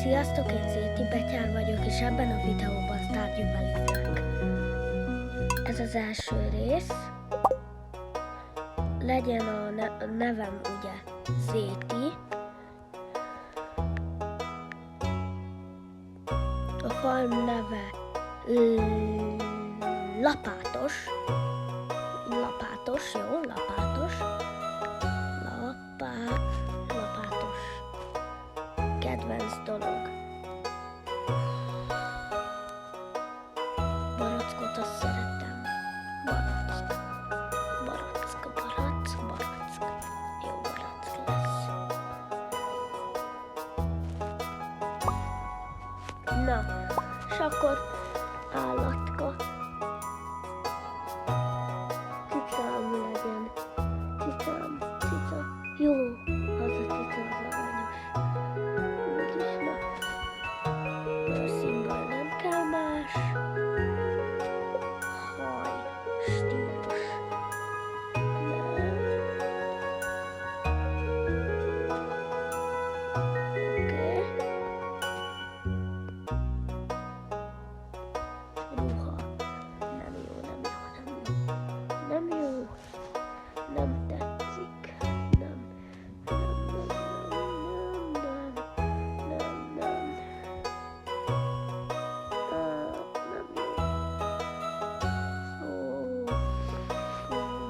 Sziasztok, én Zéti Betyár vagyok, és ebben a videóban Stardew Valley-zek. Ez az első rész. Legyen a nevem ugye Zéti. A farm neve Lapátos. Lapátos, jó, Lapátos. Lapátos. Kedvenc dolog. Barackot azt szeretem. Barack. Jó barack lesz. Na, és akkor állatka. Cicám legyen. Cica. Jó, az a cica az aranyos. Úgyis, na. Bőrszínből nem kell más. Haj, stílus. Nem. Oké. Ruha. Nem jó. Nem tetszik. Nem.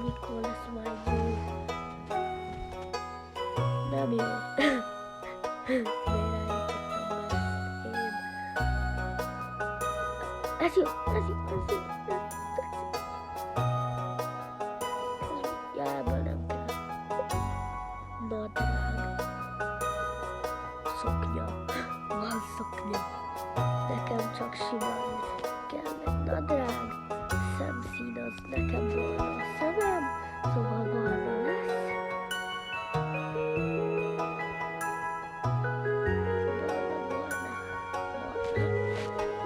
Mikor lesz majd jó? Nem jó. Miért elítottam ezt én? Ez jó. Ebből nem kell. Nadrág. Szoknya. Van szoknya. Nekem csak simán kell egy nadrág. Szemszín az nekem volna a szemem, szóval barna lesz. Barna.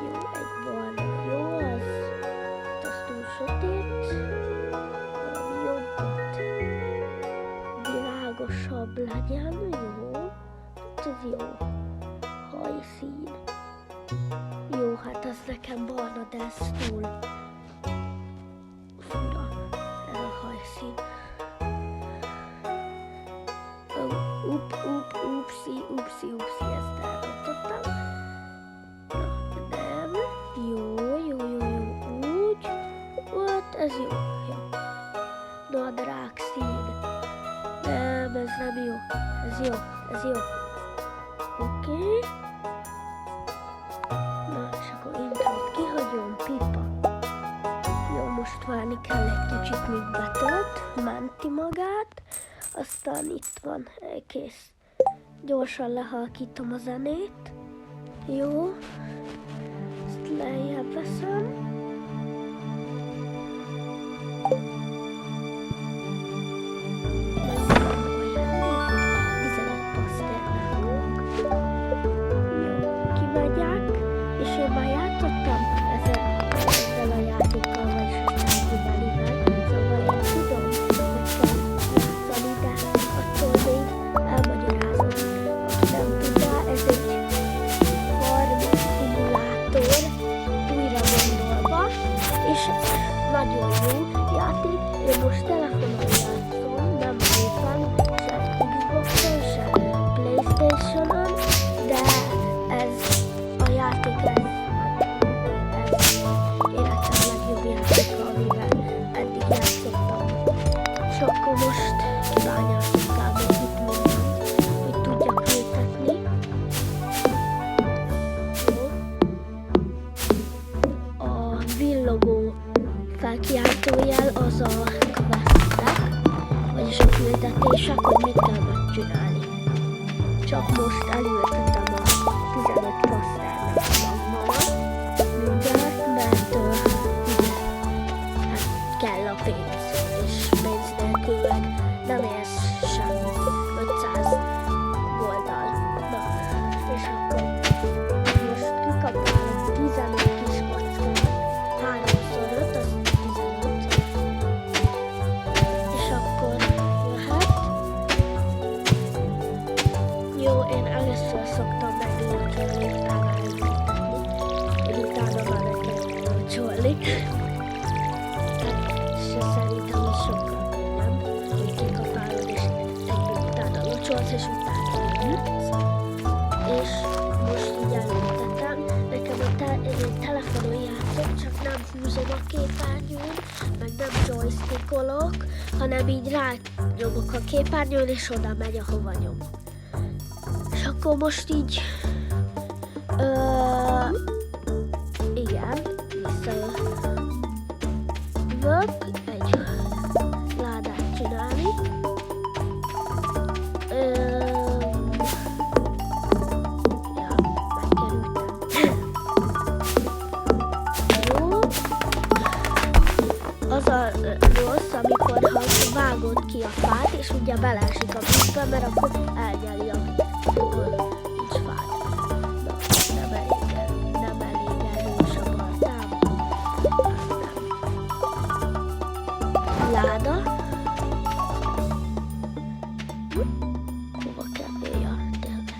Jó, egy barna. Jó az. Az túl sötét. Valami jobbat. Világosabb legyen, jó. Ez jó. Hajszín. Jó, hát az nekem barna, de ez túl fura. Ez a hajszín. Upsi, ezt elrontottam. Na, nem. Jó. Úgy. Ott, ez jó. Nadrág szín. Nem, ez nem jó. Ez jó. Oké. Na, és akkor intrót kihagyom, pipa. Jó, most várni kell egy kicsit, míg betölt, menti magát. Aztán itt van, kész. Gyorsan lehalkítom a zenét. Jó. Ezt lejjebb veszem. És én már játszottam ezzel a játékkal, vagyis a Stardew Valley-vel, szóval én tudom, hogy kell játszani, de attól még elmagyarázom. Aki nem tudja, ez egy farm szimulátor, újra gondolva, Hát se szerintem ez sokkal nem, hogy kikapálod és egy utána locsolsz és utána jutsz. És most így elültetem, nekem a telefonon játszok, csak nem húzom a képernyőn, meg nem joystickolok, hanem így rányomok a képernyőn, és oda megy, ahova nyomok. És akkor most így, igen, visszajövök egy ládát csinálni. Az a rossz, amikor ha vágod ki a fát, és ugye beleesik a vízbe, mert akkor elnyeli a víz. Nincs fád. Na, nem elég erős a baltám. Láda. Hova kell? Ja, tényleg.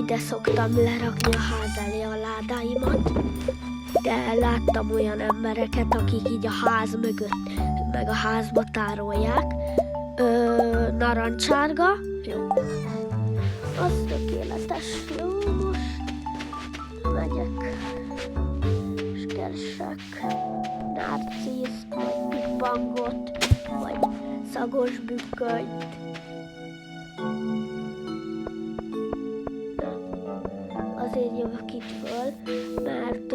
Ide szoktam lerakni a ház elé a ládáimat. De láttam olyan embereket, akik így a ház mögött, meg a házba tárolják. Narancsárga. Jó. Az tökéletes. Jó, most megyek. És keresek narciszt, vagy bigbangot, vagy szagos bükkönyt. Azért jövök itt föl, mert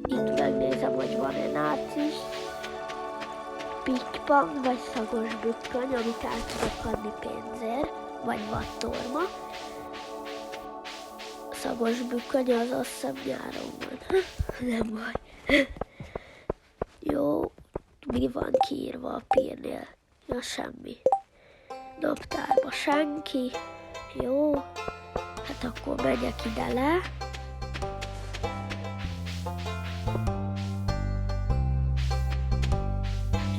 itt megnézem, hogy van-e narcisz, pikpang vagy szagos bükköny, amit el tudok adni pénzért, vagy vattorma. Szagos bükköny az azt hiszem nyáron van. Nem baj. Jó, mi van kiírva a pírnél? Ja, semmi. Naptárba senki. Jó. Hát akkor megyek ide le.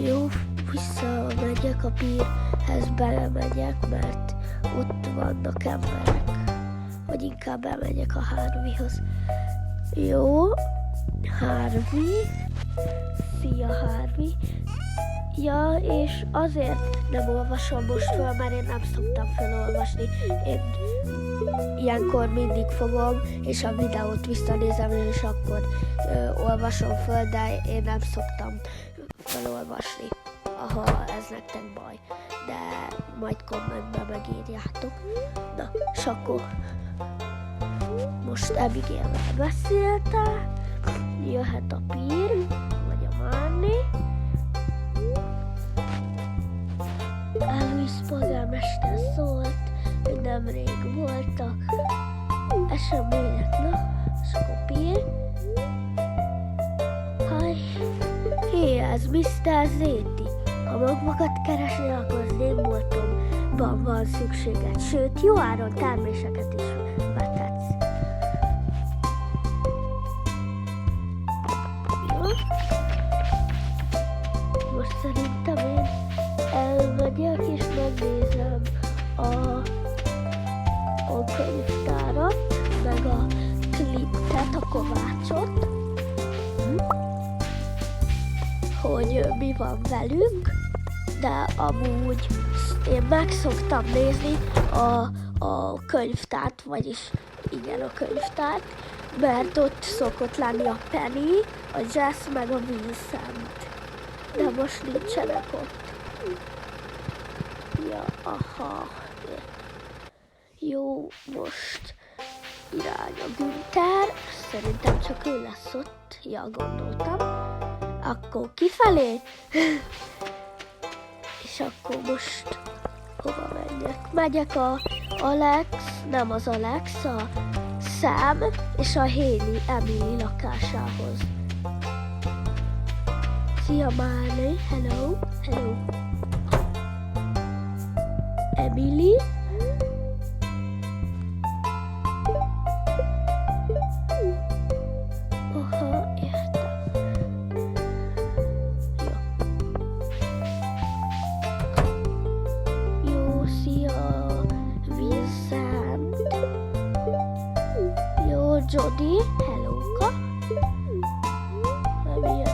Jó, visszamegyek a pírhez, belemegyek, mert ott vannak emberek. Vagy inkább bemegyek a Harveyhoz. Jó, Harvey. Szia, Harvey. Ja, és azért nem olvasom most föl, mert én nem szoktam felolvasni. Én ilyenkor mindig fogom, és a videót visszanézem, és akkor olvasom föl, de én nem szoktam felolvasni, ha ez nektek baj. De majd kommentben megírjátok. Na, és akkor most Abigail-vel beszéltem, jöhet a Pír, vagy a Marni. Louis polgármester szólt, hogy nemrég voltak események, na, és akkor Pír. Hé, ez Mr. Zéti. Ha magvakat keresni, akkor az én boltomban van szükséged, sőt, jó áron terméseket is vetetsz. Jó? Most szerintem én elmegyek és megnézem a könyvtárat, meg a kliptet, a Kovácsot, hogy mi van velünk, de amúgy én meg szoktam nézni a könyvtárt, vagyis igen, a könyvtárt, mert ott szokott lenni a Penny, a Jess meg a Vincent, de most nincsenek ott. Ja, aha. Jó, most irány a Günther, szerintem csak ő lesz ott, ja, gondoltam. Akkor kifelé, és akkor most hova menjek? Megyek a Alex, nem az Alex, a Sam és a Haley Emily lakásához. Szia Marley, hello, hello. Emily. Aha, értem. Jó. Jó, szia Vincent. Jó, Jody, hellóka. Nem ilyen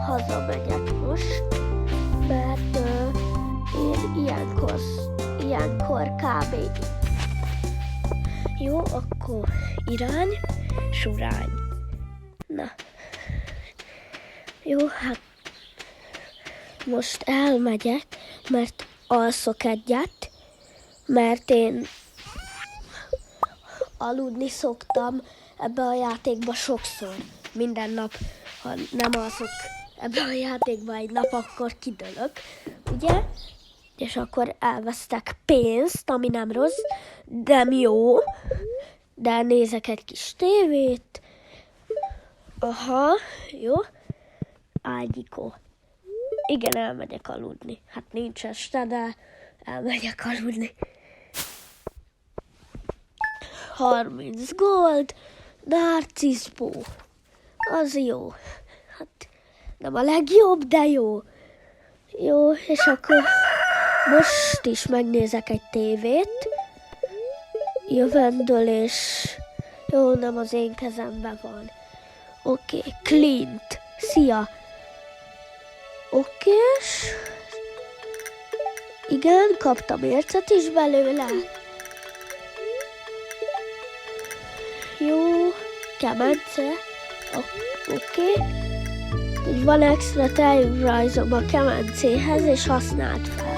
hazamegyek most, mert én ilyenkor kb. Jó, akkor irány, surány. Na. Jó, hát most elmegyek, mert alszok egyet, mert én aludni szoktam ebbe a játékba sokszor. Minden nap, ha nem alszok ebbe a játékba egy nap, akkor kidőlök, ugye? És akkor elvesztek pénzt, ami nem rossz, nem jó, de nézek egy kis tévét. Aha, jó. Ágyikó. Igen, elmegyek aludni. Hát nincs este, de elmegyek aludni. 30 gold, narciszpó. Az jó. Hát nem a legjobb, de jó. Jó, és akkor most is megnézek egy tévét. Jövendőlés. Jó, nem az én kezemben van. Oké, Clint. Szia. Okés. Igen, kaptam ércet is belőle. Jó, kemence. Oké. Úgy van extra tervrajzom a kemencéhez, és használd fel.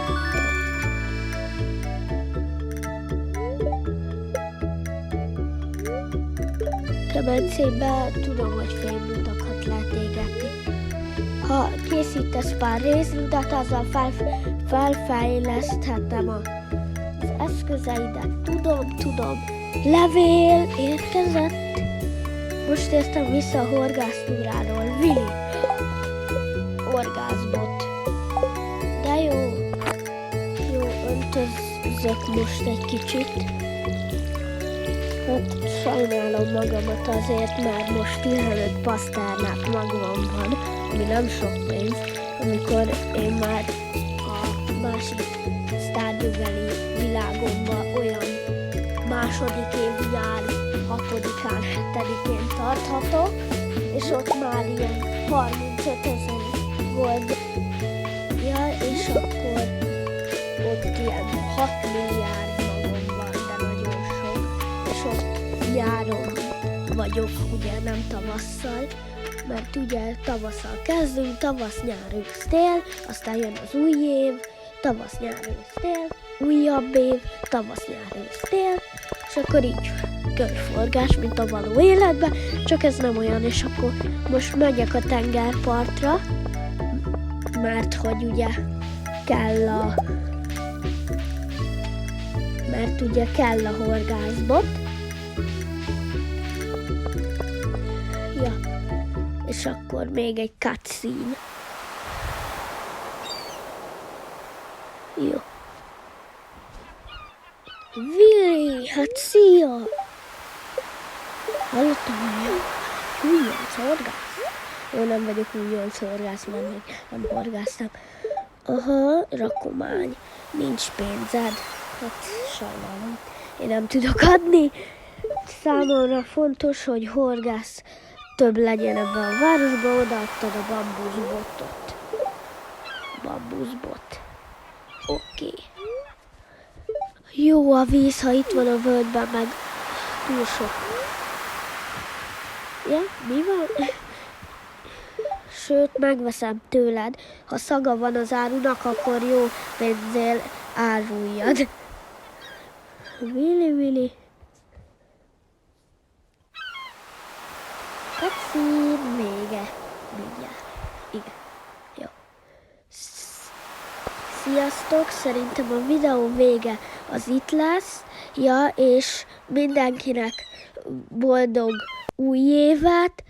Kemencébe tudom, hogy félrutakat lehet égetni. Ha készítesz pár rézrudat, azzal felfejleszthetem az eszközeidet. Tudom. Levél érkezett. Most értem vissza a horgásztúráról. Willy. Horgászbot. De jó. Jó, öntözök most egy kicsit. Hát sajnálom magamat azért, mert most 15 paszternák magam van, ami nem sok pénz, amikor én már a másik sztárgyöveli világomban olyan második év nyár 6-án, 7-én tarthatok, és ott már ilyen 35 000 gold, és akkor ott ilyen 6 milliárd magam van, de nagyon sok, és ott nyáron vagyok, ugye nem tavasszal, mert ugye tavasszal kezdünk, tavasz, nyár, ősz, tél, aztán jön az új év, tavasz, nyár, ősz, tél, újabb év, tavasz, nyár, ősz, tél, és akkor így körforgás, mint a való életben, csak ez nem olyan, és akkor most megyek a tengerpartra, mert hogy ugye kell a horgászbot. Ja, és akkor még egy cutscene. Jó. Willy, hát szia! Hallottam, hogy újonc horgász? Jó, nem vagyok újonc horgász, mert még nem horgáztam. Aha, rakomány. Nincs pénzed. Hát sajnálom. Én nem tudok adni. Számomra fontos, hogy horgász több legyen ebben a városban. Odaadtad a bambuszbotot. Bambuszbot. Oké. Jó a víz, ha itt van a völgyben, meg túl sok. Ja, mi van? Sőt, megveszem tőled. Ha szaga van az árunak, akkor jó pénzzel áruljad. Willy. Cutscene, mindjárt. Igen, jó. Sziasztok, szerintem a videó vége az itt lesz. Ja, és mindenkinek boldog új évet,